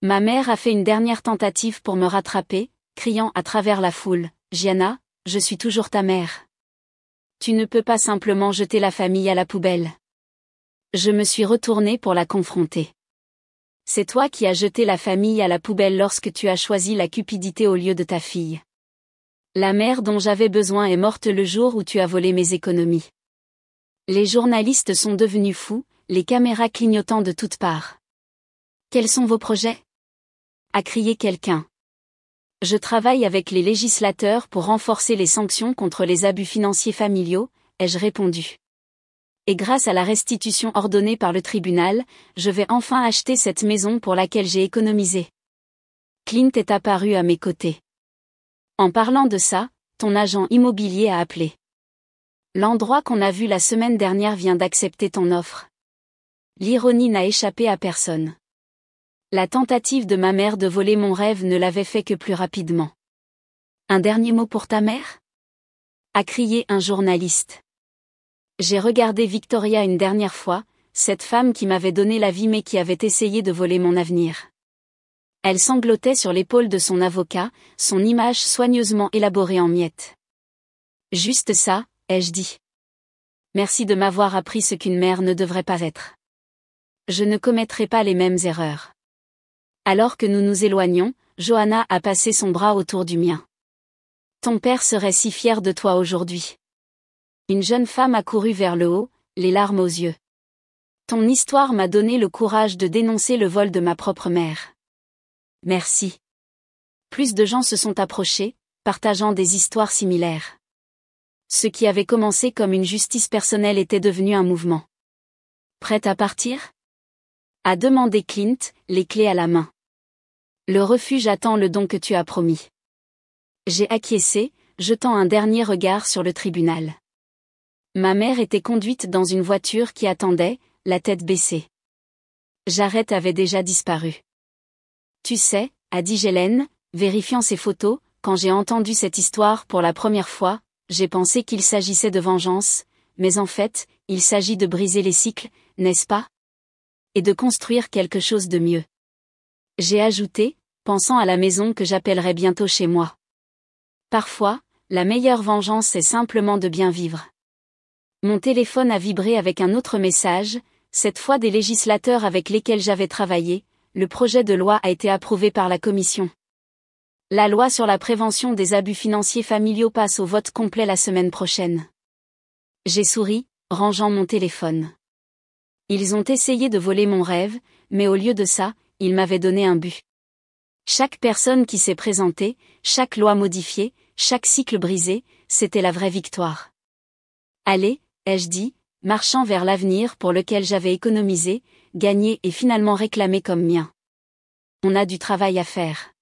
Ma mère a fait une dernière tentative pour me rattraper, criant à travers la foule, « Gianna, je suis toujours ta mère. Tu ne peux pas simplement jeter la famille à la poubelle. » Je me suis retournée pour la confronter. C'est toi qui as jeté la famille à la poubelle lorsque tu as choisi la cupidité au lieu de ta fille. La mère dont j'avais besoin est morte le jour où tu as volé mes économies. Les journalistes sont devenus fous, les caméras clignotant de toutes parts. Quels sont vos projets ? A crié quelqu'un. Je travaille avec les législateurs pour renforcer les sanctions contre les abus financiers familiaux, ai-je répondu. Et grâce à la restitution ordonnée par le tribunal, je vais enfin acheter cette maison pour laquelle j'ai économisé. Clint est apparu à mes côtés. En parlant de ça, ton agent immobilier a appelé. L'endroit qu'on a vu la semaine dernière vient d'accepter ton offre. L'ironie n'a échappé à personne. La tentative de ma mère de voler mon rêve ne l'avait fait que plus rapidement. Un dernier mot pour ta mère ? A crié un journaliste. J'ai regardé Victoria une dernière fois, cette femme qui m'avait donné la vie mais qui avait essayé de voler mon avenir. Elle sanglotait sur l'épaule de son avocat, son image soigneusement élaborée en miettes. Juste ça, ai-je dit. Merci de m'avoir appris ce qu'une mère ne devrait pas être. Je ne commettrai pas les mêmes erreurs. Alors que nous nous éloignons, Johanna a passé son bras autour du mien. Ton père serait si fier de toi aujourd'hui. Une jeune femme a couru vers le haut, les larmes aux yeux. Ton histoire m'a donné le courage de dénoncer le vol de ma propre mère. Merci. Plus de gens se sont approchés, partageant des histoires similaires. Ce qui avait commencé comme une justice personnelle était devenu un mouvement. Prête à partir ? A demandé Clint, les clés à la main. Le refuge attend le don que tu as promis. J'ai acquiescé, jetant un dernier regard sur le tribunal. Ma mère était conduite dans une voiture qui attendait, la tête baissée. Jarrett avait déjà disparu. Tu sais, a dit Hélène, vérifiant ses photos, quand j'ai entendu cette histoire pour la première fois, j'ai pensé qu'il s'agissait de vengeance, mais en fait, il s'agit de briser les cycles, n'est-ce pas ? Et de construire quelque chose de mieux. J'ai ajouté, pensant à la maison que j'appellerai bientôt chez moi. Parfois, la meilleure vengeance est simplement de bien vivre. Mon téléphone a vibré avec un autre message, cette fois des législateurs avec lesquels j'avais travaillé, le projet de loi a été approuvé par la Commission. La loi sur la prévention des abus financiers familiaux passe au vote complet la semaine prochaine. J'ai souri, rangeant mon téléphone. Ils ont essayé de voler mon rêve, mais au lieu de ça, ils m'avaient donné un but. Chaque personne qui s'est présentée, chaque loi modifiée, chaque cycle brisé, c'était la vraie victoire. Allez, ai-je dit, marchant vers l'avenir pour lequel j'avais économisé, gagné et finalement réclamé comme mien. On a du travail à faire.